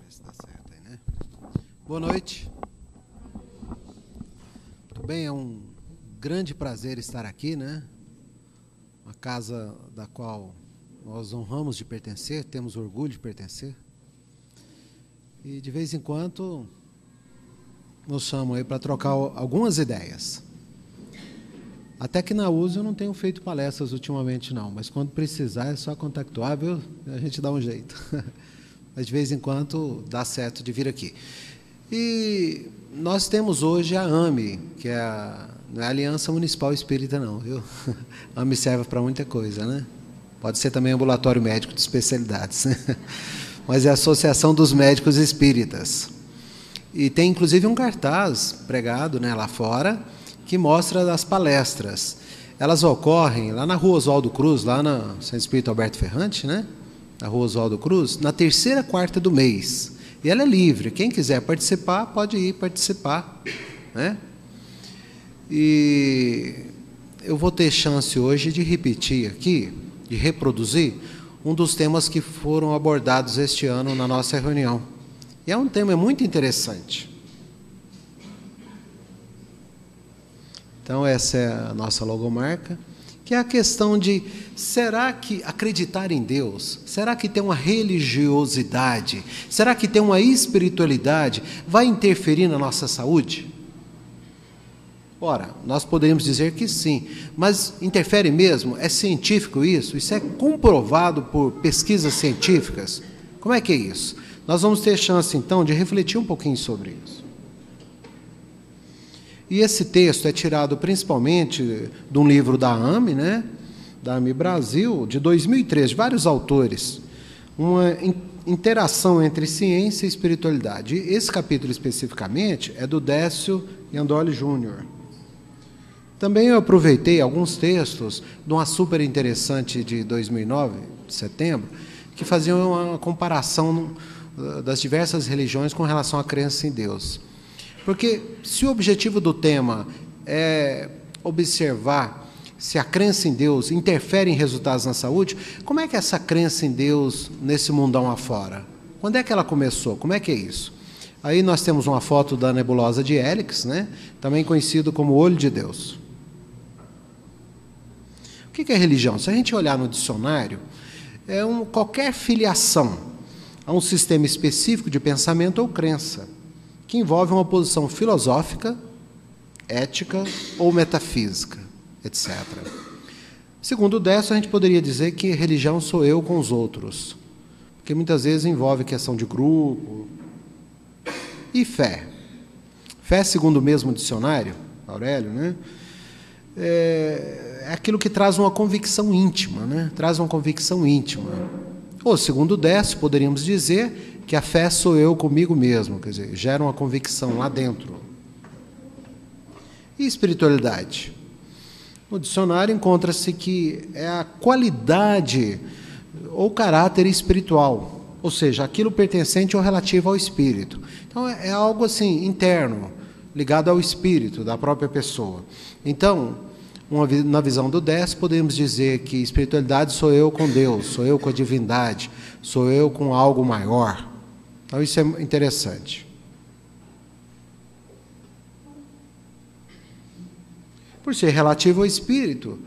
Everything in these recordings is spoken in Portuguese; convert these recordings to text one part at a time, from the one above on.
ver se dá certo aí, né? Boa noite. Tudo bem? É um grande prazer estar aqui, né? Uma casa da qual nós honramos de pertencer, temos orgulho de pertencer. E de vez em quando nos chamam aí para trocar algumas ideias. Até que na USA eu não tenho feito palestras ultimamente não, mas quando precisar é só contactar, viu? A gente dá um jeito. Mas de vez em quando dá certo de vir aqui. E nós temos hoje a AME, que não é a Aliança Municipal Espírita não, viu? A AME serve para muita coisa, né? Pode ser também ambulatório médico de especialidades, né? Mas é a Associação dos Médicos Espíritas. E tem inclusive um cartaz pregado, né, lá fora, que mostra as palestras. Elas ocorrem lá na Rua Oswaldo Cruz, lá no Centro Espírita Alberto Ferrante, né? Na Rua Oswaldo Cruz, na terceira quarta do mês. E ela é livre. Quem quiser participar, pode ir participar, né? E eu vou ter chance hoje de repetir aqui, de reproduzir, um dos temas que foram abordados este ano na nossa reunião. E é um tema muito interessante. Então, essa é a nossa logomarca, que é a questão de, será que acreditar em Deus, será que ter uma religiosidade, será que ter uma espiritualidade vai interferir na nossa saúde? Ora, nós poderíamos dizer que sim, mas interfere mesmo? É científico isso? Isso é comprovado por pesquisas científicas? Como é que é isso? Nós vamos ter chance, então, de refletir um pouquinho sobre isso. E esse texto é tirado principalmente de um livro da AME, né, da AME Brasil, de 2013, de vários autores, uma interação entre ciência e espiritualidade. E esse capítulo especificamente é do Décio Iandoli Júnior. Também eu aproveitei alguns textos de uma super interessante de 2009, de setembro, que faziam uma comparação das diversas religiões com relação à crença em Deus. Porque se o objetivo do tema é observar se a crença em Deus interfere em resultados na saúde, como é que é essa crença em Deus nesse mundão afora? Quando é que ela começou? Como é que é isso? Aí nós temos uma foto da nebulosa de Hélix, né? Também conhecido como olho de Deus. O que é religião? Se a gente olhar no dicionário, é qualquer filiação a um sistema específico de pensamento ou crença, que envolve uma posição filosófica, ética ou metafísica, etc. Segundo o Décio, a gente poderia dizer que religião sou eu com os outros, porque muitas vezes envolve questão de grupo. E fé? Fé, segundo o mesmo dicionário, Aurélio, né, é aquilo que traz uma convicção íntima, né, traz uma convicção íntima. Ou, segundo o Décio, poderíamos dizer que a fé sou eu comigo mesmo, quer dizer, gera uma convicção lá dentro. E espiritualidade? No dicionário encontra-se que é a qualidade ou caráter espiritual, ou seja, aquilo pertencente ou relativo ao espírito. Então, é algo assim, interno, ligado ao espírito da própria pessoa. Então, na visão do Décio, podemos dizer que espiritualidade sou eu com Deus, sou eu com a divindade, sou eu com algo maior. Então, isso é interessante. Por ser relativo ao espírito,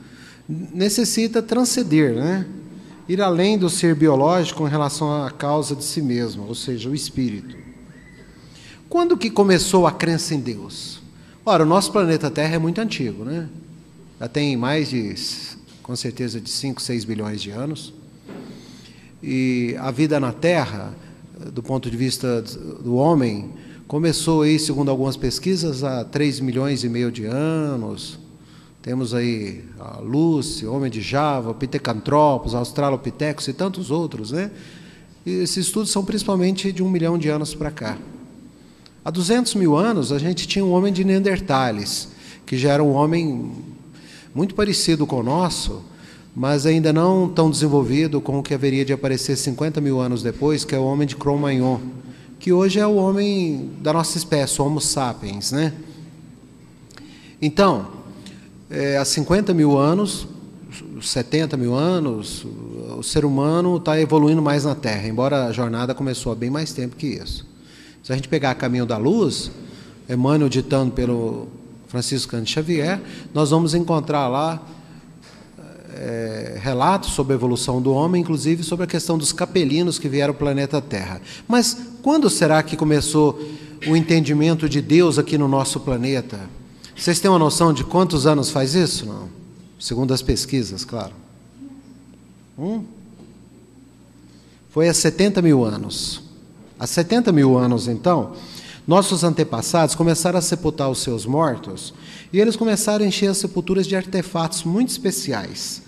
necessita transcender, né? Ir além do ser biológico em relação à causa de si mesmo, ou seja, o espírito. Quando que começou a crença em Deus? Ora, o nosso planeta Terra é muito antigo, né? Já tem mais de, com certeza, de 5, 6 bilhões de anos. E a vida na Terra, do ponto de vista do homem, começou aí, segundo algumas pesquisas, há 3,5 milhões de anos. Temos aí a Lucy, Homem de Java, Pithecanthropus, Australopithecus e tantos outros, né? E esses estudos são principalmente de 1 milhão de anos para cá. Há 200 mil anos, a gente tinha um homem de Neandertales, que já era um homem muito parecido com o nosso, mas ainda não tão desenvolvido com o que haveria de aparecer 50 mil anos depois, que é o homem de Cro-Magnon, que hoje é o homem da nossa espécie, o Homo sapiens, né? Então, há 50 mil anos, 70 mil anos, o ser humano está evoluindo mais na Terra, embora a jornada começou há bem mais tempo que isso. Se a gente pegar Caminho da Luz, Emmanuel ditando pelo Francisco Cândido Xavier, nós vamos encontrar lá relatos sobre a evolução do homem, inclusive sobre a questão dos capelinos que vieram ao planeta Terra. Mas quando será que começou o entendimento de Deus aqui no nosso planeta? Vocês têm uma noção de quantos anos faz isso? Não? Segundo as pesquisas, claro. Foi há 70 mil anos. Há 70 mil anos, então, nossos antepassados começaram a sepultar os seus mortos e eles começaram a encher as sepulturas de artefatos muito especiais.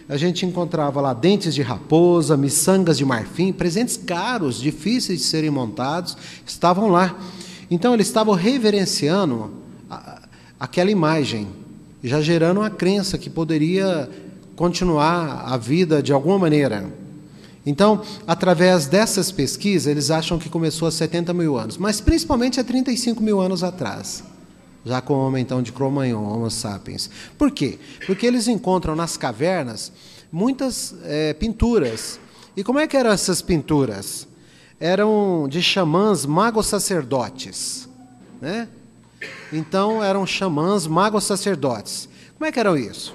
A gente encontrava lá dentes de raposa, miçangas de marfim, presentes caros, difíceis de serem montados, estavam lá. Então, eles estavam reverenciando aquela imagem, já gerando uma crença que poderia continuar a vida de alguma maneira. Então, através dessas pesquisas, eles acham que começou há 70 mil anos, mas principalmente há 35 mil anos atrás, já com o homem, então, de Cro-Magnon, Homo sapiens. Por quê? Porque eles encontram nas cavernas muitas pinturas. E como é que eram essas pinturas? Eram de xamãs magos-sacerdotes, né? Então, eram xamãs magos-sacerdotes. Como é que eram isso?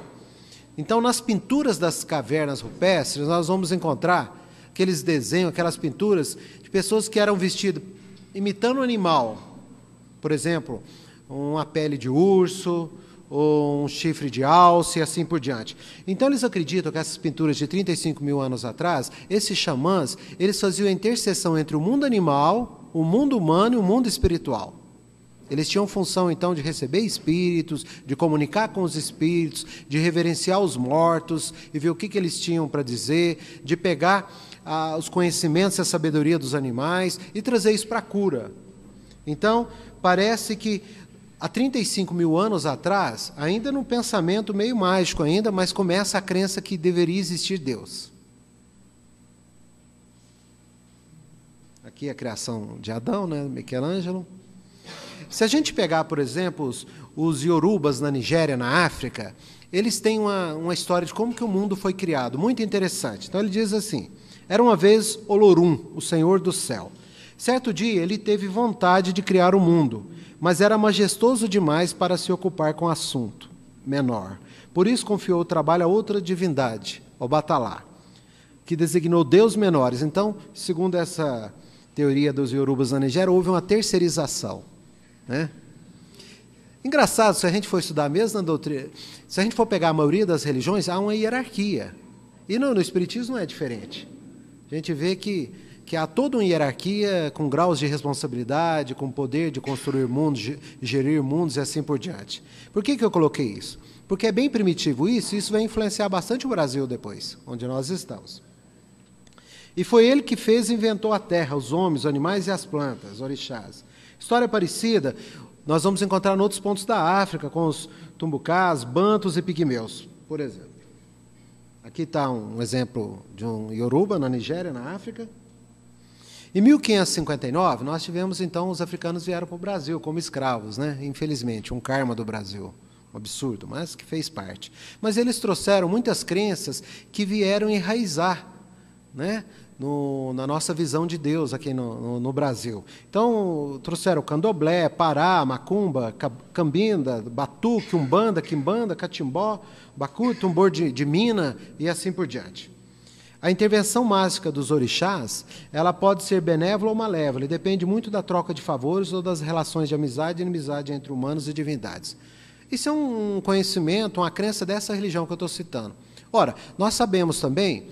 Então, nas pinturas das cavernas rupestres, nós vamos encontrar aqueles desenhos, aquelas pinturas de pessoas que eram vestidas imitando um animal. Por exemplo, uma pele de urso, ou um chifre de alce, e assim por diante. Então, eles acreditam que essas pinturas de 35 mil anos atrás, esses xamãs, eles faziam a interseção entre o mundo animal, o mundo humano e o mundo espiritual. Eles tinham função, então, de receber espíritos, de comunicar com os espíritos, de reverenciar os mortos e ver o que eles tinham para dizer, de pegar os conhecimentos e a sabedoria dos animais e trazer isso para a cura. Então, parece que há 35 mil anos atrás, ainda num pensamento meio mágico ainda, mas começa a crença que deveria existir Deus. Aqui a criação de Adão, né, Michelangelo. Se a gente pegar, por exemplo, os Yorubas na Nigéria, na África, eles têm uma história de como que o mundo foi criado, muito interessante. Então, ele diz assim, era uma vez Olorum, o Senhor do Céu. Certo dia, ele teve vontade de criar o mundo, mas era majestoso demais para se ocupar com assunto menor. Por isso, confiou o trabalho a outra divindade, Obatalá, que designou deuses menores. Então, segundo essa teoria dos Yorubas na Nigéria, houve uma terceirização. Né? Engraçado, se a gente for estudar mesmo na doutrina, se a gente for pegar a maioria das religiões, há uma hierarquia. E no Espiritismo não é diferente. A gente vê que há toda uma hierarquia com graus de responsabilidade, com poder de construir mundos, gerir mundos e assim por diante. Por que eu coloquei isso? Porque é bem primitivo isso, e isso vai influenciar bastante o Brasil depois, onde nós estamos. E foi ele que fez e inventou a terra, os homens, os animais e as plantas, orixás. História parecida, nós vamos encontrar em outros pontos da África, com os tumbucás, bantos e pigmeus, por exemplo. Aqui está um exemplo de um Yoruba, na Nigéria, na África. Em 1559, nós tivemos, então, os africanos vieram para o Brasil como escravos, né? Infelizmente, um karma do Brasil, um absurdo, mas que fez parte. Mas eles trouxeram muitas crenças que vieram enraizar, né? Na nossa visão de Deus aqui no Brasil. Então, trouxeram candomblé, pará, macumba, cambinda, batuque, umbanda, quimbanda, catimbó, bacu, tambor de mina e assim por diante. A intervenção mágica dos orixás, ela pode ser benévola ou malévola, e depende muito da troca de favores ou das relações de amizade e inimizade entre humanos e divindades. Isso é um conhecimento, uma crença dessa religião que eu estou citando. Ora, nós sabemos também,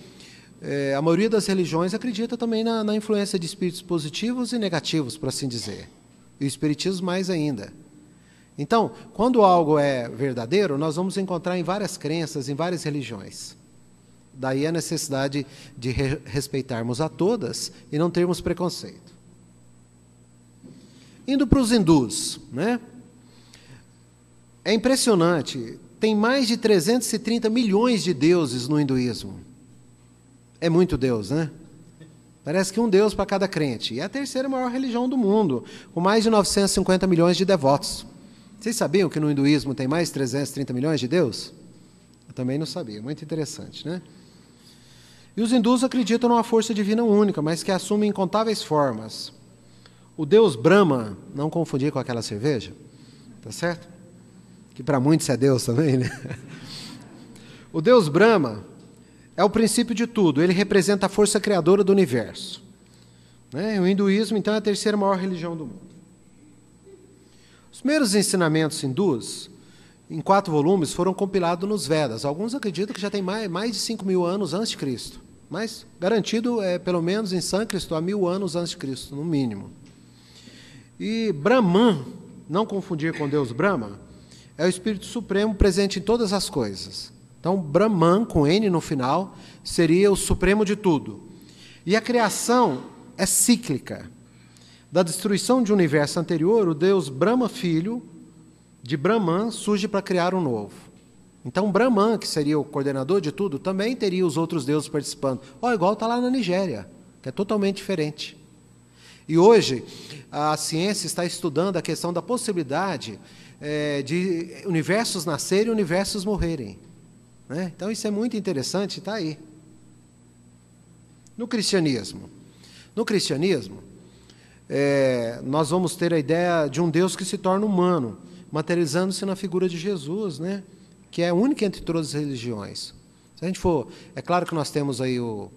a maioria das religiões acredita também na influência de espíritos positivos e negativos, por assim dizer. E o espiritismo mais ainda. Então, quando algo é verdadeiro, nós vamos encontrar em várias crenças, em várias religiões. Daí a necessidade de respeitarmos a todas e não termos preconceito. Indo para os hindus, né? É impressionante, tem mais de 330 milhões de deuses no hinduísmo. É muito Deus, né? Parece que um Deus para cada crente. E é a terceira maior religião do mundo, com mais de 950 milhões de devotos. Vocês sabiam que no hinduísmo tem mais de 330 milhões de deuses? Eu também não sabia. Muito interessante, né? E os hindus acreditam numa força divina única, mas que assume incontáveis formas. O deus Brahma, não confundir com aquela cerveja, tá certo? Que para muitos é Deus também, né? O deus Brahma é o princípio de tudo, ele representa a força criadora do universo. Né? O hinduísmo, então, é a terceira maior religião do mundo. Os primeiros ensinamentos hindus, em 4 volumes, foram compilados nos Vedas. Alguns acreditam que já tem mais de 5.000 anos antes de Cristo, mas garantido é pelo menos em sânscrito há 1.000 anos antes de Cristo, no mínimo. E Brahman, não confundir com Deus Brahma, é o Espírito Supremo presente em todas as coisas. Então, Brahman, com N no final, seria o supremo de tudo. E a criação é cíclica. Da destruição de um universo anterior, o Deus Brahma, filho de Brahman, surge para criar um novo. Então, Brahman, que seria o coordenador de tudo, também teria os outros deuses participando. Igual está lá na Nigéria, que é totalmente diferente. E hoje, a ciência está estudando a questão da possibilidade de universos nascerem e universos morrerem. Né? Então, isso é muito interessante, está aí. No cristianismo, nós vamos ter a ideia de um Deus que se torna humano, materializando-se na figura de Jesus, né? Que é única entre todas as religiões. Se a gente for, é claro que nós temos aí o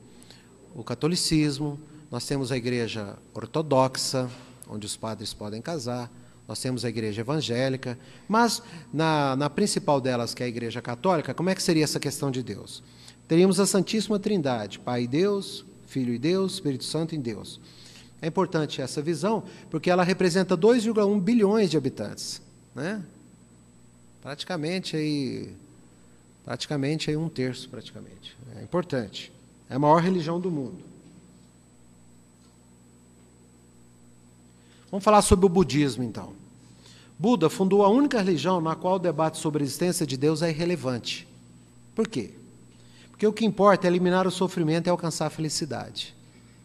catolicismo, nós temos a igreja ortodoxa, onde os padres podem casar, nós temos a igreja evangélica, mas na principal delas, que é a igreja católica, como é que seria essa questão de Deus? Teríamos a Santíssima Trindade, Pai e Deus, Filho e Deus, Espírito Santo em Deus. É importante essa visão, porque ela representa 2,1 bilhões de habitantes. Né? Praticamente aí 1/3, praticamente. É importante. É a maior religião do mundo. Vamos falar sobre o budismo, então. Buda fundou a única religião na qual o debate sobre a existência de Deus é irrelevante. Por quê? Porque o que importa é eliminar o sofrimento e alcançar a felicidade.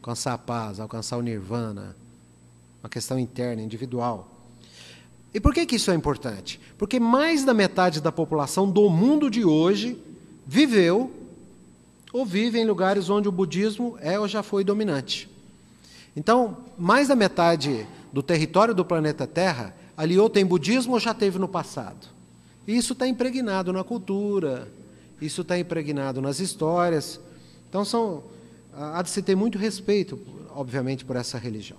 Alcançar a paz, alcançar o nirvana. Uma questão interna, individual. E por que isso é importante? Porque mais da metade da população do mundo de hoje viveu ou vive em lugares onde o budismo é ou já foi dominante. Então, mais da metade do território do planeta Terra, ali ou tem budismo ou já teve no passado. E isso está impregnado na cultura, isso está impregnado nas histórias. Então, há de se ter muito respeito, obviamente, por essa religião.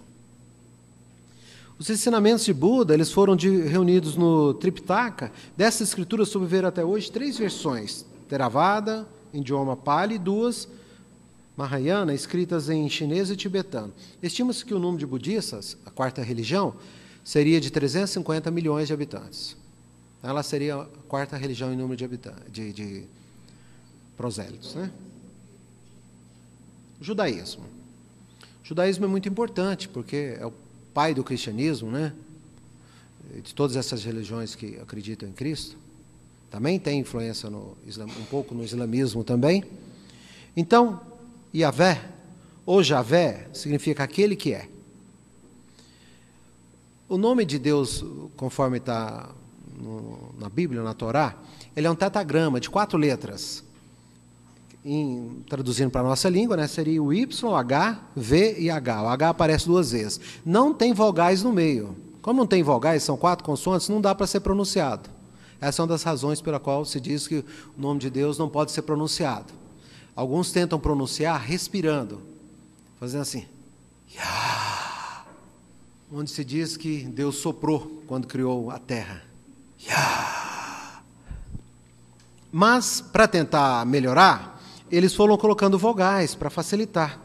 Os ensinamentos de Buda, eles foram reunidos no Tripitaka. Dessa escritura sobreviveram até hoje 3 versões. Theravada, em idioma Pali, e 2 Mahayana, escritas em chinês e tibetano. Estima-se que o número de budistas, a 4ª religião, seria de 350 milhões de habitantes. Ela seria a 4ª religião em número de prosélitos. Né? O judaísmo. O judaísmo é muito importante, porque é o pai do cristianismo, né? De todas essas religiões que acreditam em Cristo. Também tem influência um pouco no islamismo também. Então, Yahvé, ou Javé, significa aquele que é. O nome de Deus, conforme está na Bíblia, na Torá, ele é um tetragrama de 4 letras. Traduzindo para a nossa língua, né, seria o Y, H, V e H. O H aparece 2 vezes. Não tem vogais no meio. Como não tem vogais, são 4 consoantes, não dá para ser pronunciado. Essa é uma das razões pela qual se diz que o nome de Deus não pode ser pronunciado. Alguns tentam pronunciar respirando, fazendo assim. Yah! Onde se diz que Deus soprou quando criou a terra. Yah! Mas, para tentar melhorar, eles foram colocando vogais para facilitar.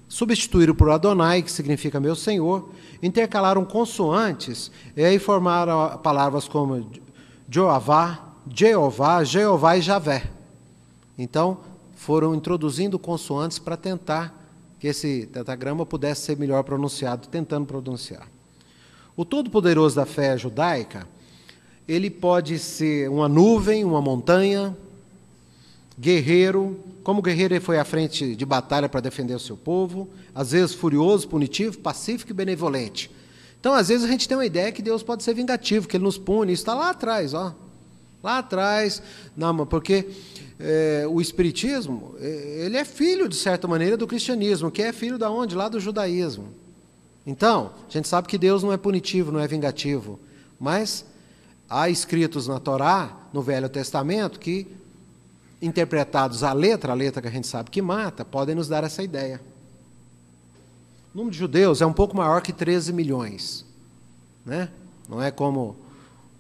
Substituíram por Adonai, que significa meu Senhor, intercalaram consoantes e aí formaram palavras como Jeová, Jeová e Javé. Então, foram introduzindo consoantes para tentar que esse tetragrama pudesse ser melhor pronunciado, tentando pronunciar. O Todo-Poderoso da fé judaica, ele pode ser uma nuvem, uma montanha, guerreiro. Como guerreiro, ele foi à frente de batalha para defender o seu povo, às vezes furioso, punitivo, pacífico e benevolente. Então, às vezes, a gente tem uma ideia que Deus pode ser vingativo, que Ele nos pune. Isso está lá atrás, ó. Lá atrás, porque o Espiritismo, ele é filho, de certa maneira, do cristianismo, que é filho da onde? Lá do judaísmo. Então, a gente sabe que Deus não é punitivo, não é vingativo, mas há escritos na Torá, no Velho Testamento, que, interpretados à letra que a gente sabe que mata, podem nos dar essa ideia. O número de judeus é um pouco maior que 13 milhões. Né? Não é como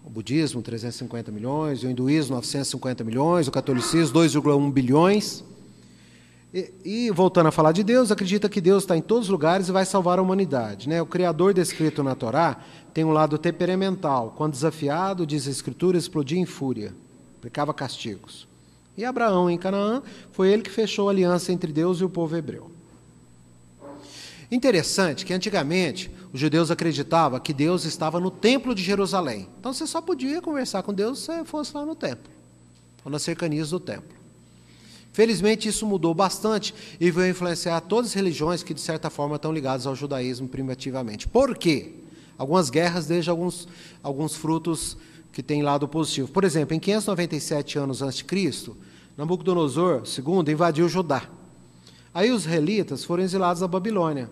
o budismo, 350 milhões, o hinduísmo, 950 milhões, o catolicismo, 2,1 bilhões. E, voltando a falar de Deus, acredita que Deus está em todos os lugares e vai salvar a humanidade. Né? O Criador descrito na Torá tem um lado temperamental. Quando desafiado, diz a Escritura, explodia em fúria, aplicava castigos. E Abraão, em Canaã, foi ele que fechou a aliança entre Deus e o povo hebreu. Interessante que, antigamente, os judeus acreditavam que Deus estava no templo de Jerusalém. Então, você só podia conversar com Deus se você fosse lá no templo, ou nas cercanias do templo. Felizmente, isso mudou bastante e veio influenciar todas as religiões que, de certa forma, estão ligadas ao judaísmo primitivamente. Por quê? Algumas guerras deixam alguns frutos que têm lado positivo. Por exemplo, em 597 anos a.C., Nabucodonosor II invadiu Judá. Aí os israelitas foram exilados à Babilônia.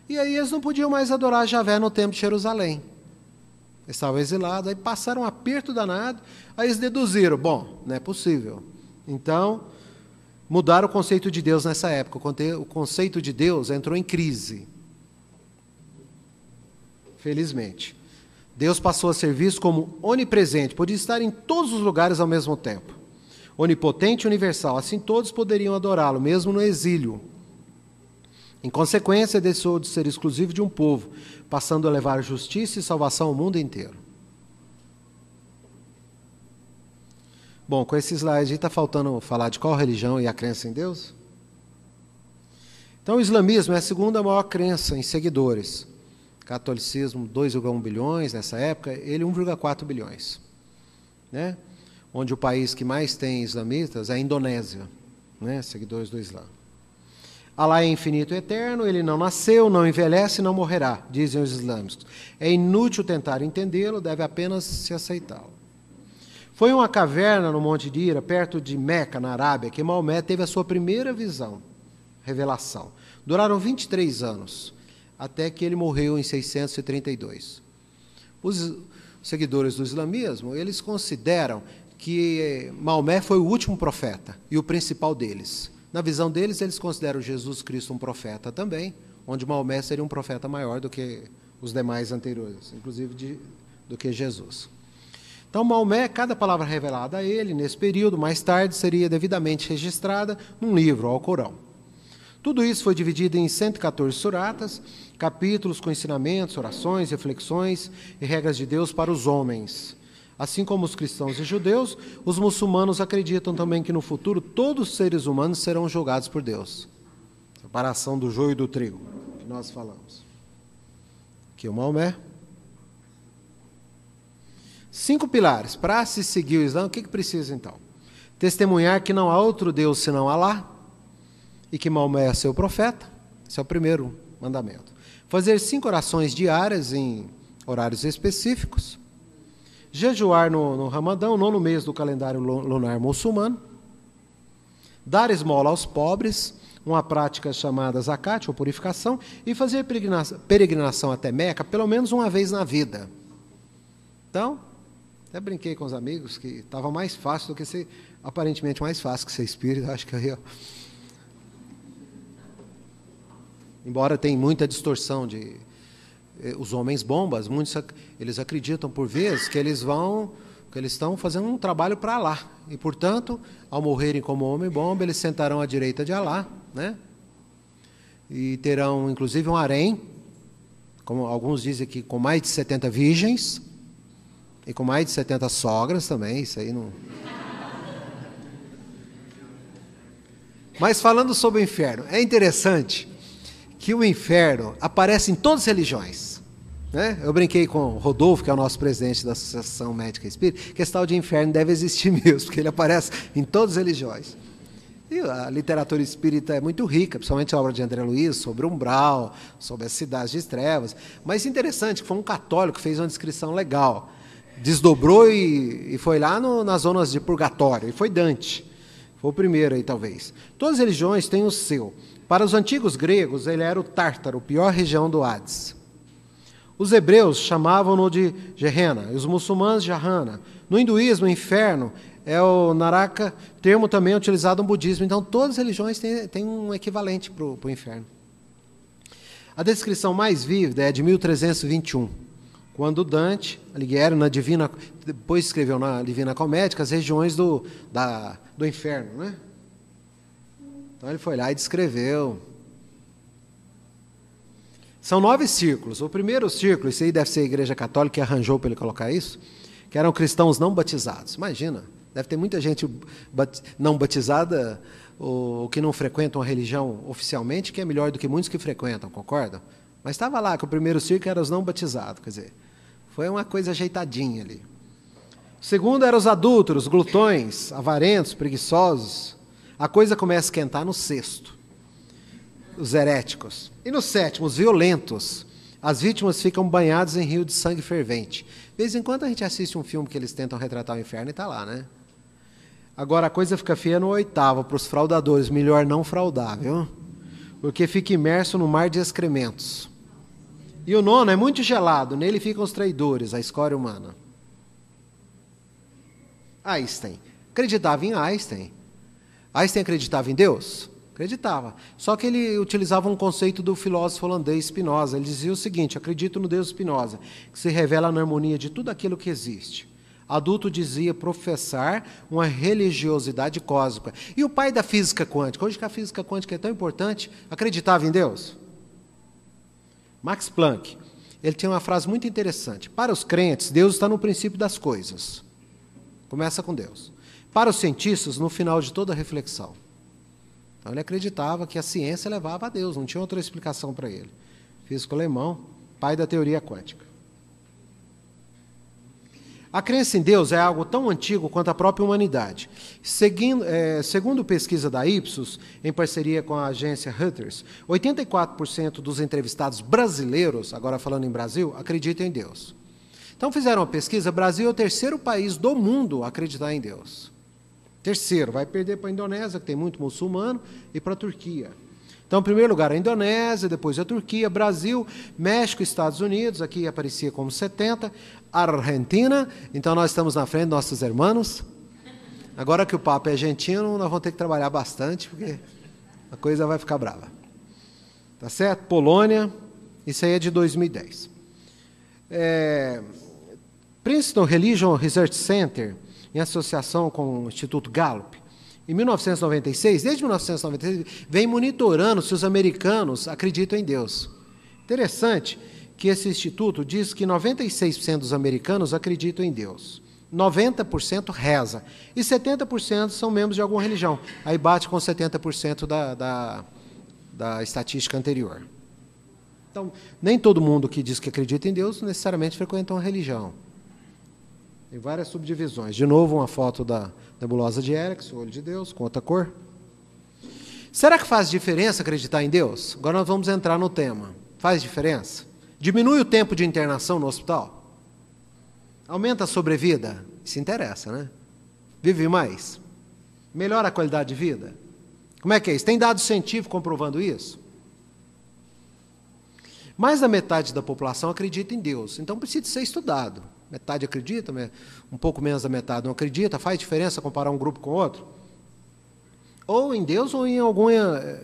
E aí eles não podiam mais adorar Javé no templo de Jerusalém. Eles estavam exilados, aí passaram um aperto danado, aí eles deduziram, bom, não é possível. Então, mudaram o conceito de Deus nessa época. O conceito de Deus entrou em crise. Felizmente. Deus passou a ser visto como onipresente, podia estar em todos os lugares ao mesmo tempo. Onipotente e universal, assim todos poderiam adorá-lo, mesmo no exílio. Em consequência, deixou de ser exclusivo de um povo, passando a levar justiça e salvação ao mundo inteiro. Bom, com esse slide está faltando falar de qual religião e a crença em Deus? Então, o islamismo é a segunda maior crença em seguidores. Catolicismo, 2,1 bilhões nessa época, ele 1,4 bilhões. Né? Onde o país que mais tem islamistas é a Indonésia, né? Seguidores do Islã. Alá é infinito e eterno, ele não nasceu, não envelhece e não morrerá, dizem os islâmicos. É inútil tentar entendê-lo, deve apenas se aceitá-lo. Foi em uma caverna no Monte de Hira, perto de Meca, na Arábia, que Maomé teve a sua primeira visão, revelação. Duraram 23 anos, até que ele morreu em 632. Os seguidores do islamismo, eles consideram que Maomé foi o último profeta e o principal deles. Na visão deles, eles consideram Jesus Cristo um profeta também, onde Maomé seria um profeta maior do que os demais anteriores, inclusive do que Jesus. Então, Maomé, cada palavra revelada a ele, nesse período, mais tarde, seria devidamente registrada num livro, o Alcorão. Tudo isso foi dividido em 114 suratas, capítulos com ensinamentos, orações, reflexões e regras de Deus para os homens. Assim como os cristãos e judeus, os muçulmanos acreditam também que no futuro todos os seres humanos serão julgados por Deus. Separação do joio e do trigo, que nós falamos. Aqui o Maomé. 5 pilares. Para se seguir o Islã, o que precisa então? Testemunhar que não há outro Deus senão Alá e que Maomé é seu profeta. Esse é o primeiro mandamento. Fazer 5 orações diárias em horários específicos. Jejuar no Ramadão, 9º mês do calendário lunar muçulmano. Dar esmola aos pobres, uma prática chamada zakat, ou purificação, e fazer peregrinação até Meca pelo menos uma vez na vida. Então, até brinquei com os amigos que estava mais fácil do que ser, aparentemente mais fácil que ser espírita, acho que aí, ó. Embora tenha muita distorção de os homens bombas, muitos eles acreditam por vezes que eles estão fazendo um trabalho para Alá e, portanto, ao morrerem como homem bomba, eles sentarão à direita de Alá, né? E terão inclusive um harém, como alguns dizem aqui, com mais de 70 virgens e com mais de 70 sogras também, isso aí não. Mas falando sobre o inferno, é interessante que o inferno aparece em todas as religiões. Né? Eu brinquei com o Rodolfo, que é o nosso presidente da Associação Médica Espírita, que esse tal de inferno deve existir mesmo, porque ele aparece em todas as religiões. E a literatura espírita é muito rica, principalmente a obra de André Luiz, sobre o umbral, sobre as cidades de trevas. Mas interessante que foi um católico que fez uma descrição legal. desdobrou e foi lá nas zonas de purgatório, e foi Dante. Foi o primeiro aí, talvez. Todas as religiões têm o seu. Para os antigos gregos, ele era o Tártaro, a pior região do Hades. Os hebreus chamavam-no de Gehenna, e os muçulmanos de Jahannam. No hinduísmo, o inferno é o Naraka, termo também utilizado no budismo. Então, todas as religiões têm um equivalente para o inferno. A descrição mais vívida é de 1321, quando Dante Alighieri, depois escreveu na Divina Comédia, as regiões do inferno, né? Então ele foi lá e descreveu. São 9 círculos. O primeiro círculo, isso aí deve ser a Igreja Católica que arranjou para ele colocar isso, que eram cristãos não batizados. Imagina, deve ter muita gente não batizada ou que não frequentam a religião oficialmente, que é melhor do que muitos que frequentam, concordam? Mas estava lá que o primeiro círculo era os não batizados, quer dizer, foi uma coisa ajeitadinha ali. O segundo eram os adúlteros, glutões, avarentos, preguiçosos. A coisa começa a esquentar no sexto, os heréticos. E no sétimo, os violentos. As vítimas ficam banhadas em rio de sangue fervente. De vez em quando a gente assiste um filme que eles tentam retratar o inferno e está lá, né? Agora a coisa fica feia no oitavo, para os fraudadores, melhor não fraudar, viu? Porque fica imerso no mar de excrementos. E o nono é muito gelado, nele ficam os traidores, a escória humana. Einstein. Acreditava em Einstein. Einstein acreditava em Deus? Acreditava. Só que ele utilizava um conceito do filósofo holandês Spinoza. Ele dizia o seguinte: acredito no Deus Spinoza, que se revela na harmonia de tudo aquilo que existe. Adulto dizia professar uma religiosidade cósmica. E o pai da física quântica, hoje que a física quântica é tão importante, acreditava em Deus? Max Planck, ele tinha uma frase muito interessante. Para os crentes, Deus está no princípio das coisas. Começa com Deus. Para os cientistas, no final de toda a reflexão. Então ele acreditava que a ciência levava a Deus, não tinha outra explicação para ele. Físico alemão, pai da teoria quântica. A crença em Deus é algo tão antigo quanto a própria humanidade. Segundo pesquisa da Ipsos, em parceria com a agência Reuters, 84% dos entrevistados brasileiros, agora falando em Brasil, acreditam em Deus. Então fizeram uma pesquisa, Brasil é o terceiro país do mundo a acreditar em Deus. Terceiro, vai perder para a Indonésia, que tem muito muçulmano, e para a Turquia. Então, em primeiro lugar, a Indonésia, depois a Turquia, Brasil, México, Estados Unidos, aqui aparecia como 70%, Argentina, então nós estamos na frente dos nossos irmãos. Agora que o Papa é argentino, nós vamos ter que trabalhar bastante, porque a coisa vai ficar brava. Tá certo? Polônia, isso aí é de 2010. Princeton Religion Research Center, em associação com o Instituto Gallup, em 1996, desde 1996, vem monitorando se os americanos acreditam em Deus. Interessante que esse instituto diz que 96% dos americanos acreditam em Deus. 90% reza. E 70% são membros de alguma religião. Aí bate com 70% da estatística anterior. Então, nem todo mundo que diz que acredita em Deus necessariamente frequenta uma religião. Tem várias subdivisões. De novo, uma foto da nebulosa de Erickson, o olho de Deus, com outra cor. Será que faz diferença acreditar em Deus? Agora nós vamos entrar no tema. Faz diferença? Diminui o tempo de internação no hospital? Aumenta a sobrevida? Isso interessa, né? Vive mais? Melhora a qualidade de vida? Como é que é isso? Tem dados científicos comprovando isso? Mais da metade da população acredita em Deus, então precisa ser estudado. Metade acredita, um pouco menos da metade não acredita. Faz diferença comparar um grupo com outro? Ou em Deus ou em alguma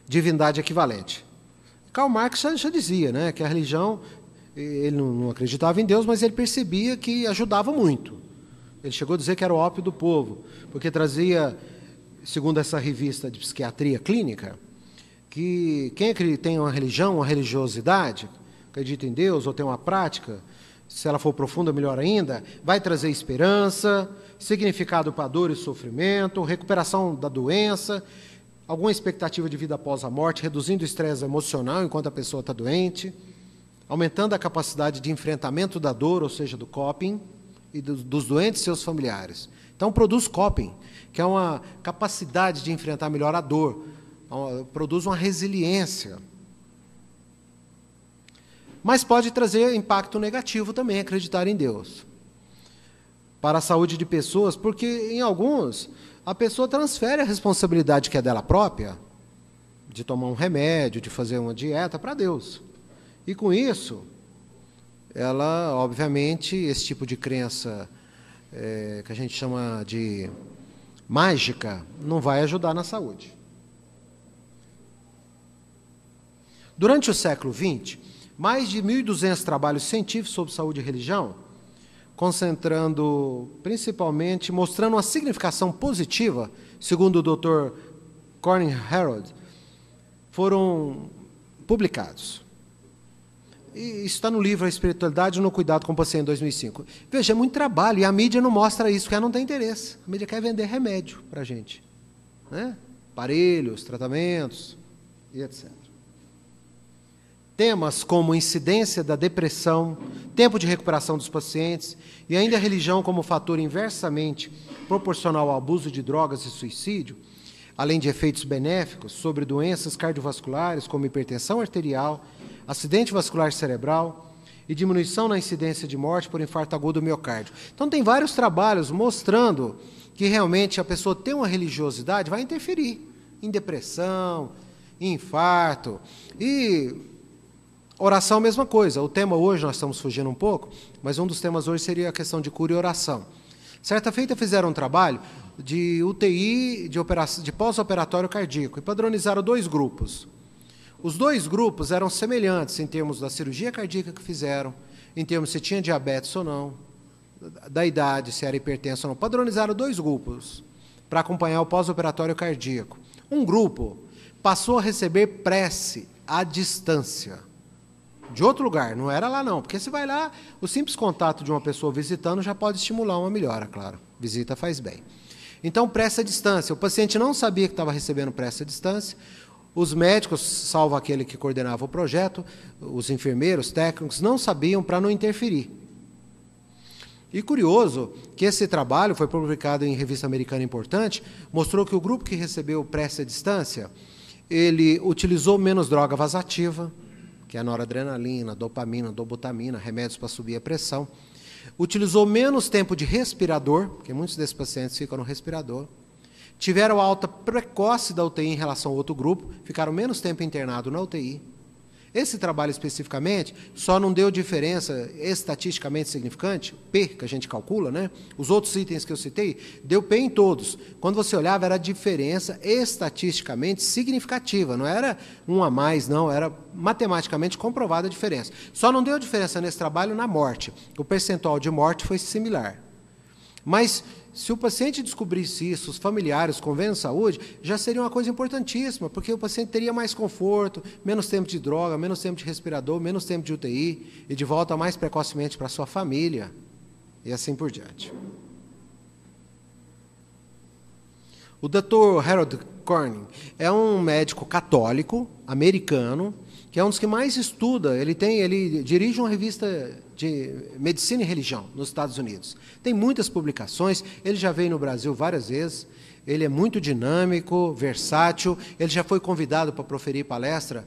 divindade equivalente. Karl Marx já dizia, né, que a religião, ele não acreditava em Deus, mas ele percebia que ajudava muito. Ele chegou a dizer que era o ópio do povo, porque trazia, segundo essa revista de psiquiatria clínica, que quem tem uma religião, uma religiosidade, acredita em Deus ou tem uma prática, se ela for profunda, melhor ainda, vai trazer esperança, significado para dor e sofrimento, recuperação da doença, alguma expectativa de vida após a morte, reduzindo o estresse emocional enquanto a pessoa está doente, aumentando a capacidade de enfrentamento da dor, ou seja, do coping, e dos doentes e seus familiares. Então, produz coping, que é uma capacidade de enfrentar melhor a dor, produz uma resiliência. Mas pode trazer impacto negativo também, acreditar em Deus. para a saúde de pessoas, porque em alguns a pessoa transfere a responsabilidade que é dela própria, de tomar um remédio, de fazer uma dieta, para Deus. E com isso, ela, obviamente, esse tipo de crença que a gente chama de mágica, não vai ajudar na saúde. Durante o século XX, mais de 1.200 trabalhos científicos sobre saúde e religião, concentrando principalmente, mostrando uma significação positiva, segundo o Dr. Corning Harold, foram publicados. E isso está no livro A Espiritualidade no Cuidado com o Paciente, 2005. Veja, é muito trabalho, e a mídia não mostra isso, porque ela não tem interesse. A mídia quer vender remédio para a gente, né? Aparelhos, tratamentos, e etc. Temas como incidência da depressão, tempo de recuperação dos pacientes e ainda a religião como fator inversamente proporcional ao abuso de drogas e suicídio, além de efeitos benéficos sobre doenças cardiovasculares como hipertensão arterial, acidente vascular cerebral e diminuição na incidência de morte por infarto agudo do miocárdio. Então, tem vários trabalhos mostrando que realmente a pessoa ter uma religiosidade vai interferir em depressão, em infarto. E oração, a mesma coisa. O tema hoje, nós estamos fugindo um pouco, mas um dos temas hoje seria a questão de cura e oração. Certa feita fizeram um trabalho de UTI, de pós-operatório cardíaco, e padronizaram 2 grupos. Os 2 grupos eram semelhantes em termos da cirurgia cardíaca que fizeram, em termos se tinha diabetes ou não, da idade, se era hipertenso ou não. Padronizaram 2 grupos para acompanhar o pós-operatório cardíaco. Um grupo passou a receber prece à distância, de outro lugar, não era lá não, porque se vai lá, o simples contato de uma pessoa visitando já pode estimular uma melhora, claro. Visita faz bem. Então, prece à distância. O paciente não sabia que estava recebendo prece à distância. Os médicos, salvo aquele que coordenava o projeto, os enfermeiros, técnicos, não sabiam para não interferir. E curioso que esse trabalho foi publicado em revista americana importante, mostrou que o grupo que recebeu prece à distância, ele utilizou menos droga vasativa, que é a noradrenalina, dopamina, dobutamina, remédios para subir a pressão. Utilizou menos tempo de respirador, porque muitos desses pacientes ficam no respirador. Tiveram alta precoce da UTI em relação ao outro grupo, ficaram menos tempo internado na UTI. Esse trabalho especificamente só não deu diferença estatisticamente significante, P, que a gente calcula, né? Os outros itens que eu citei, deu P em todos. Quando você olhava, era diferença estatisticamente significativa, não era um a mais, não, era matematicamente comprovada a diferença. Só não deu diferença nesse trabalho na morte. O percentual de morte foi similar. Mas, se o paciente descobrisse isso, os familiares, os convênios de saúde, já seria uma coisa importantíssima, porque o paciente teria mais conforto, menos tempo de droga, menos tempo de respirador, menos tempo de UTI, e de volta mais precocemente para a sua família, e assim por diante. O Dr. Harold Corning é um médico católico, americano, que é um dos que mais estuda, ele dirige uma revista de medicina e religião nos Estados Unidos. Tem muitas publicações, ele já veio no Brasil várias vezes, ele é muito dinâmico, versátil, ele já foi convidado para proferir palestra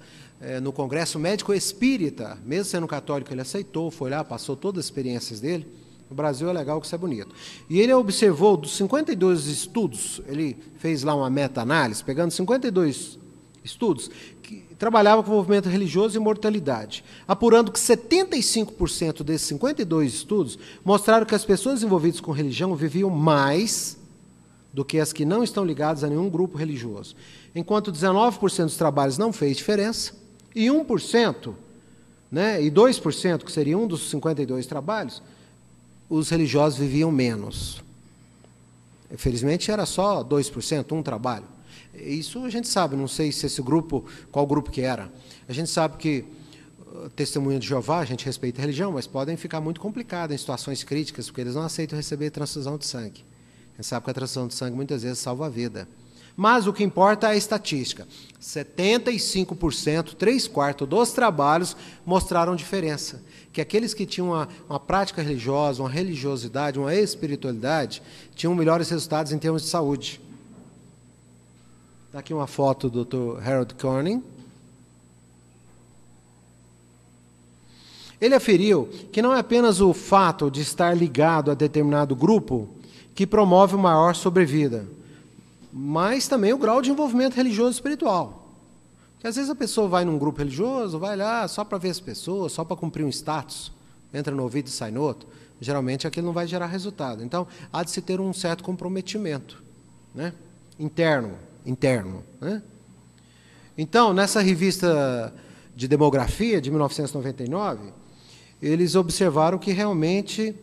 no Congresso Médico Espírita, mesmo sendo católico, ele aceitou, foi lá, passou todas as experiências dele. No Brasil é legal que isso é bonito. E ele observou dos 52 estudos, ele fez lá uma meta-análise, pegando 52 estudos, que trabalhavam com o movimento religioso e mortalidade, apurando que 75% desses 52 estudos mostraram que as pessoas envolvidas com religião viviam mais do que as que não estão ligadas a nenhum grupo religioso. Enquanto 19% dos trabalhos não fez diferença, e 1%, né, e 2%, que seria um dos 52 trabalhos, os religiosos viviam menos. Infelizmente, era só 2%, um trabalho. Isso a gente sabe, não sei se esse grupo, qual grupo que era. A gente sabe que testemunha de Jeová, a gente respeita a religião, mas podem ficar muito complicados em situações críticas, porque eles não aceitam receber transfusão de sangue. A gente sabe que a transfusão de sangue muitas vezes salva a vida. Mas o que importa é a estatística. 75%, 3/4 dos trabalhos mostraram diferença. Que aqueles que tinham uma prática religiosa, uma religiosidade, uma espiritualidade, tinham melhores resultados em termos de saúde. Está aqui uma foto do Dr. Harold Corning. Ele aferiu que não é apenas o fato de estar ligado a determinado grupo que promove uma maior sobrevida, mas também o grau de envolvimento religioso e espiritual. Porque às vezes a pessoa vai num grupo religioso, vai lá só para ver as pessoas, só para cumprir um status, entra no ouvido e sai no outro. Geralmente aquilo não vai gerar resultado. Então, há de se ter um certo comprometimento, né? interno. Né? Então, nessa revista de demografia, de 1999, eles observaram que realmente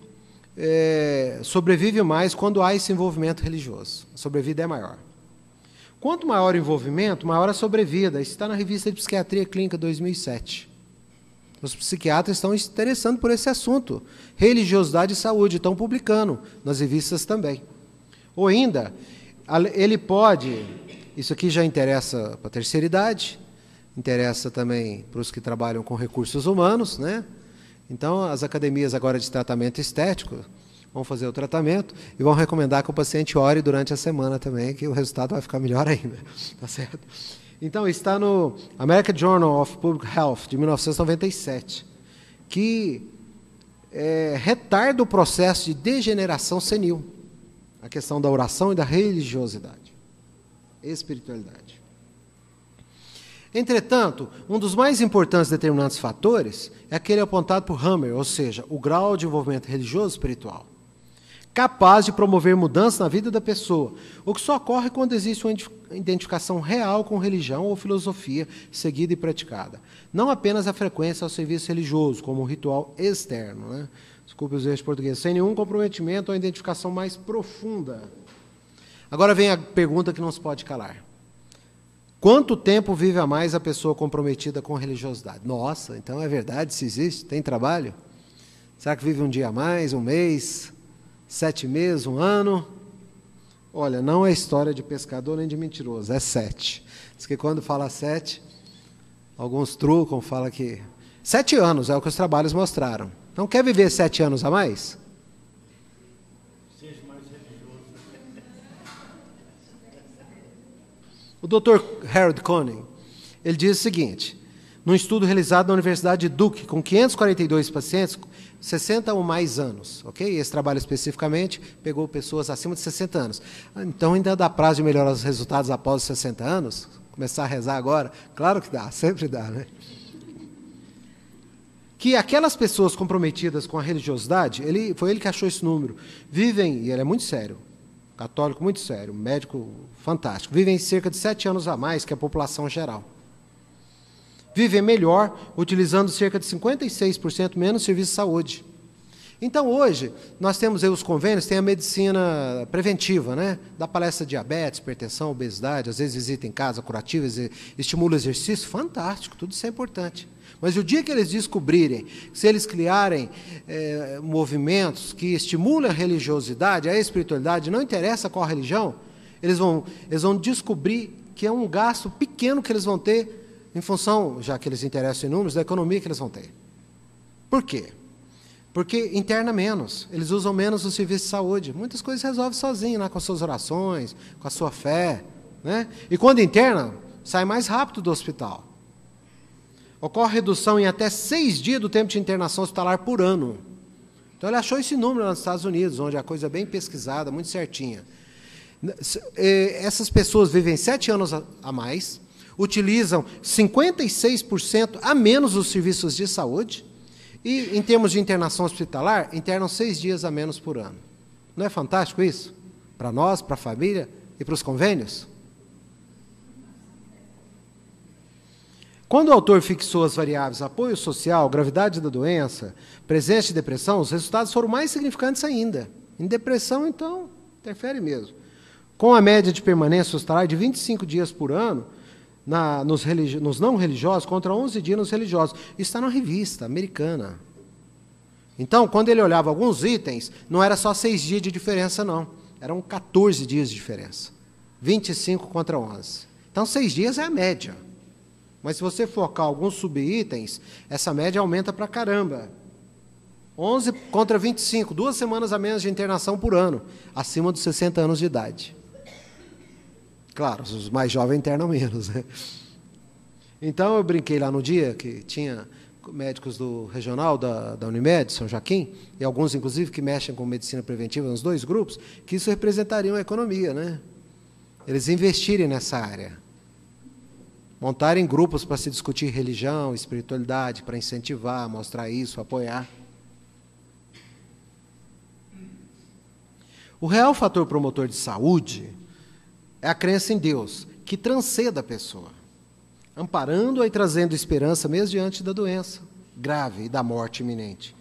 sobrevive mais quando há esse envolvimento religioso. A sobrevida é maior. Quanto maior o envolvimento, maior a sobrevida. Isso está na revista de Psiquiatria Clínica 2007. Os psiquiatras estão se interessando por esse assunto. Religiosidade e saúde, estão publicando nas revistas também. Ou ainda, ele pode, isso aqui já interessa para a terceira idade, interessa também para os que trabalham com recursos humanos, né? Então, as academias agora de tratamento estético vão fazer o tratamento e vão recomendar que o paciente ore durante a semana também, que o resultado vai ficar melhor ainda. Tá certo? Então, está no American Journal of Public Health, de 1997, que retarda o processo de degeneração senil, a questão da oração e da religiosidade, espiritualidade. Entretanto, um dos mais importantes determinantes fatores é aquele apontado por Hammer, ou seja, o grau de envolvimento religioso e espiritual, capaz de promover mudança na vida da pessoa, o que só ocorre quando existe uma identificação real com religião ou filosofia seguida e praticada. Não apenas a frequência ao serviço religioso, como um ritual externo, né? Desculpe os erros portugueses, sem nenhum comprometimento ou identificação mais profunda. Agora vem a pergunta que não se pode calar. Quanto tempo vive a mais a pessoa comprometida com religiosidade? Nossa, então é verdade, se existe, tem trabalho? Será que vive um dia a mais, um mês, 7 meses, um ano? Olha, não é história de pescador nem de mentiroso, é 7. Diz que quando fala 7, alguns trucam, falam que 7 anos é o que os trabalhos mostraram. Então, quer viver 7 anos a mais? Seja mais religioso. O Dr. Harold Koenig, ele diz o seguinte, num estudo realizado na Universidade de Duke, com 542 pacientes, 60 ou mais anos, ok? Esse trabalho especificamente pegou pessoas acima de 60 anos. Então, ainda dá prazo de melhorar os resultados após os 60 anos? Começar a rezar agora? Claro que dá, sempre dá, né? Que aquelas pessoas comprometidas com a religiosidade, foi ele que achou esse número, vivem, e ele é muito sério, católico muito sério, médico fantástico, vivem cerca de 7 anos a mais que a população geral. Vivem melhor, utilizando cerca de 56% menos serviço de saúde. Então, hoje, nós temos aí os convênios, tem a medicina preventiva, né? Dá palestra de diabetes, hipertensão, obesidade, às vezes visita em casa, curativa, estimula o exercício, fantástico, tudo isso é importante. Mas o dia que eles descobrirem, se eles criarem movimentos que estimulam a religiosidade, a espiritualidade, não interessa qual religião, eles vão descobrir que é um gasto pequeno que eles vão ter em função, já que eles interessam em números, da economia que eles vão ter. Por quê? Porque interna menos, eles usam menos o serviço de saúde. Muitas coisas resolve sozinho, né, com as suas orações, com a sua fé. Né? E quando interna, sai mais rápido do hospital. Ocorre redução em até 6 dias do tempo de internação hospitalar por ano. Então, ele achou esse número nos Estados Unidos, onde a coisa é bem pesquisada, muito certinha. Essas pessoas vivem 7 anos a mais, utilizam 56% a menos os serviços de saúde e, em termos de internação hospitalar, internam 6 dias a menos por ano. Não é fantástico isso? Para nós, para a família e para os convênios? Quando o autor fixou as variáveis apoio social, gravidade da doença, presença de depressão, os resultados foram mais significantes ainda. Em depressão, então, interfere mesmo. Com a média de permanência hospitalar de 25 dias por ano, nos não religiosos, contra 11 dias nos religiosos. Isso está na revista americana. Então, quando ele olhava alguns itens, não era só 6 dias de diferença, não. Eram 14 dias de diferença. 25 contra 11. Então, 6 dias é a média. Mas se você focar alguns subitens, essa média aumenta para caramba. 11 contra 25, 2 semanas a menos de internação por ano, acima dos 60 anos de idade. Claro, os mais jovens internam menos, né? Então, eu brinquei lá no dia que tinha médicos do regional da Unimed, São Joaquim, e alguns, inclusive, que mexem com medicina preventiva nos dois grupos, que isso representaria uma economia, né? Eles investirem nessa área. Montarem grupos para se discutir religião, espiritualidade, para incentivar, mostrar isso, apoiar. O real fator promotor de saúde é a crença em Deus, que transcende a pessoa, amparando-a e trazendo esperança mesmo diante da doença grave e da morte iminente.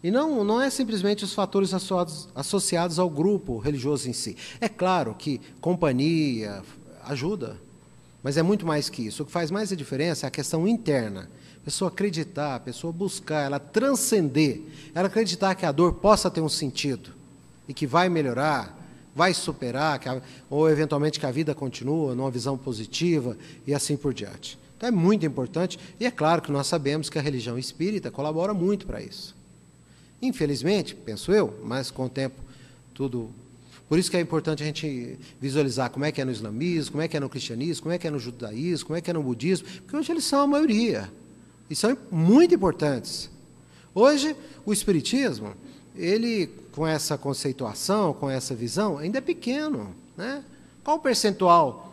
E não é simplesmente os fatores associados ao grupo religioso em si. É claro que companhia ajuda, mas é muito mais que isso. O que faz mais a diferença é a questão interna. A pessoa acreditar, a pessoa buscar, ela transcender, ela acreditar que a dor possa ter um sentido e que vai melhorar, vai superar, ou eventualmente que a vida continua numa visão positiva e assim por diante. Então é muito importante, e é claro que nós sabemos que a religião espírita colabora muito para isso. Infelizmente, penso eu, mas com o tempo tudo... Por isso que é importante a gente visualizar como é que é no islamismo, como é que é no cristianismo, como é que é no judaísmo, como é que é no budismo, porque hoje eles são a maioria, e são muito importantes. Hoje, o espiritismo, ele, com essa conceituação, com essa visão, ainda é pequeno, né? Qual o percentual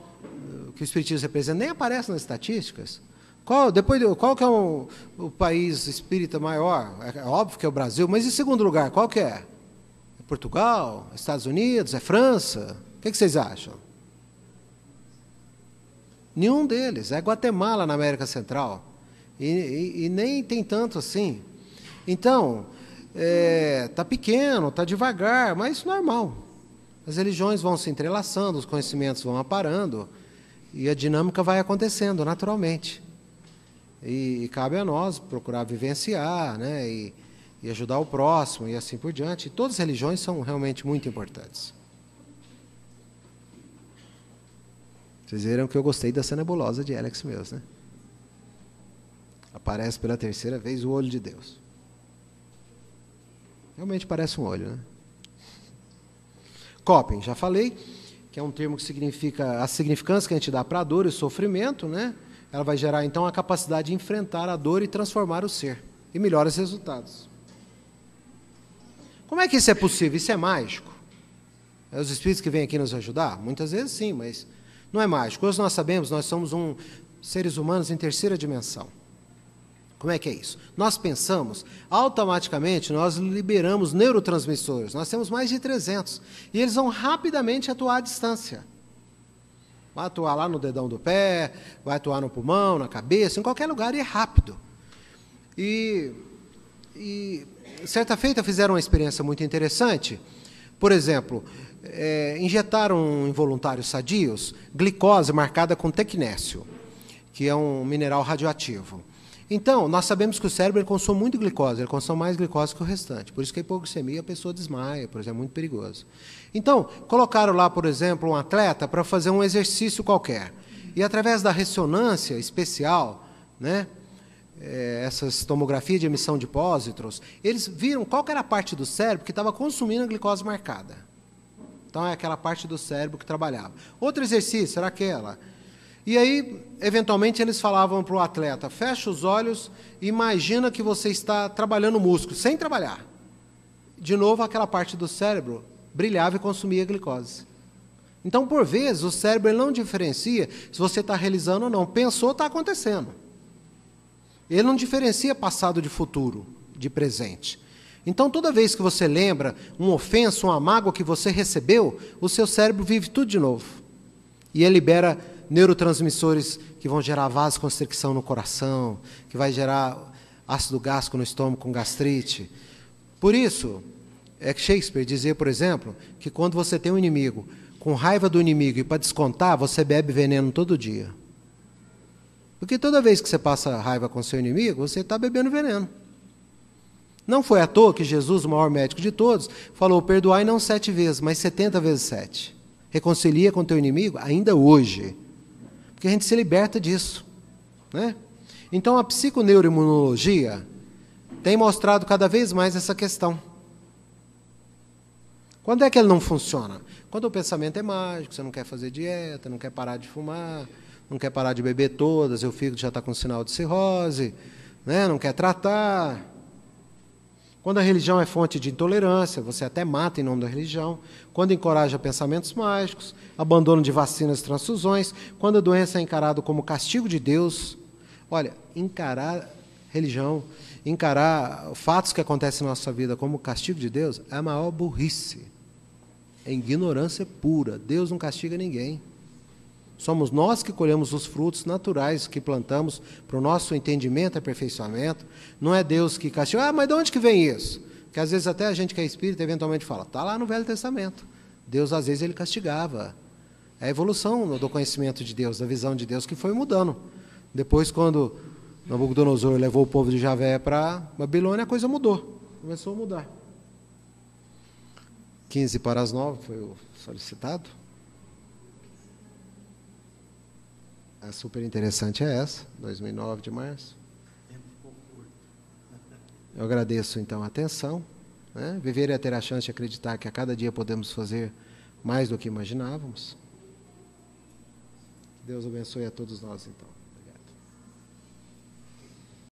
que o espiritismo representa? Nem aparece nas estatísticas. Qual que é o país espírita maior? É óbvio que é o Brasil, mas em segundo lugar, qual que é? É Portugal? Estados Unidos? É França? O que vocês acham? Nenhum deles. É Guatemala, na América Central. E nem tem tanto assim. Então, está pequeno, está devagar, mas normal. As religiões vão se entrelaçando, os conhecimentos vão aparando, e a dinâmica vai acontecendo naturalmente. E cabe a nós procurar vivenciar, né, e ajudar o próximo, e assim por diante. E todas as religiões são realmente muito importantes. Vocês viram que eu gostei dessa nebulosa de Alex Mills, né? Aparece pela terceira vez o olho de Deus. Realmente parece um olho, né? Coping, já falei, que é um termo que significa a significância que a gente dá para a dor e o sofrimento, né? Ela vai gerar, então, a capacidade de enfrentar a dor e transformar o ser, e melhores resultados. Como é que isso é possível? Isso é mágico? É os espíritos que vêm aqui nos ajudar? Muitas vezes sim, mas não é mágico. Hoje nós sabemos, nós somos seres humanos em terceira dimensão. Como é que é isso? Nós pensamos, automaticamente nós liberamos neurotransmissores. Nós temos mais de 300. E eles vão rapidamente atuar à distância. Vai atuar lá no dedão do pé, vai atuar no pulmão, na cabeça, em qualquer lugar, e é rápido. E certa feita fizeram uma experiência muito interessante. Por exemplo, injetaram em voluntários sadios glicose marcada com tecnésio, que é um mineral radioativo. Então, nós sabemos que o cérebro ele consome muito glicose, ele consome mais glicose que o restante. Por isso que a hipoglicemia, a pessoa desmaia, por exemplo, é muito perigoso. Então, colocaram lá, por exemplo, um atleta para fazer um exercício qualquer. E, através da ressonância especial, né, essas tomografias de emissão de pósitrons, eles viram qual que era a parte do cérebro que estava consumindo a glicose marcada. Então, é aquela parte do cérebro que trabalhava. Outro exercício era aquela... E aí, eventualmente, eles falavam para o atleta, fecha os olhos e imagina que você está trabalhando o músculo, sem trabalhar. De novo, aquela parte do cérebro brilhava e consumia glicose. Então, por vezes, o cérebro ele não diferencia se você está realizando ou não. Pensou, está acontecendo. Ele não diferencia passado de futuro, de presente. Então, toda vez que você lembra um ofenso, uma mágoa que você recebeu, o seu cérebro vive tudo de novo. E ele libera neurotransmissores que vão gerar vasoconstricção no coração, que vai gerar ácido gástrico no estômago com gastrite. Por isso, é que Shakespeare dizia, por exemplo, que quando você tem um inimigo, com raiva do inimigo e para descontar, você bebe veneno todo dia. Porque toda vez que você passa raiva com seu inimigo, você está bebendo veneno. Não foi à toa que Jesus, o maior médico de todos, falou, perdoai não 7 vezes, mas 70 vezes 7. Reconcilia com teu inimigo ainda hoje. Porque a gente se liberta disso, né? Então, a psiconeuroimunologia tem mostrado cada vez mais essa questão. Quando é que ele não funciona? Quando o pensamento é mágico, você não quer fazer dieta, não quer parar de fumar, não quer parar de beber todas, o fígado já está com sinal de cirrose, né? Não quer tratar. Quando a religião é fonte de intolerância, você até mata em nome da religião. Quando encoraja pensamentos mágicos, abandono de vacinas e transfusões. Quando a doença é encarada como castigo de Deus. Olha, encarar religião, encarar fatos que acontecem na nossa vida como castigo de Deus é a maior burrice. É ignorância pura. Deus não castiga ninguém. Somos nós que colhemos os frutos naturais que plantamos para o nosso entendimento e aperfeiçoamento. Não é Deus que castiga. Ah, mas de onde que vem isso? Porque às vezes até a gente que é espírita eventualmente fala, está lá no Velho Testamento. Deus às vezes ele castigava. É a evolução do conhecimento de Deus, da visão de Deus que foi mudando. Depois, quando Nabucodonosor levou o povo de Javé para Babilônia, a coisa mudou. Começou a mudar. 15 para as 9 foi o solicitado. A super interessante é essa, 2009 de março. Eu agradeço então a atenção, né? Viver é ter a chance de acreditar que a cada dia podemos fazer mais do que imaginávamos. Deus abençoe a todos nós então.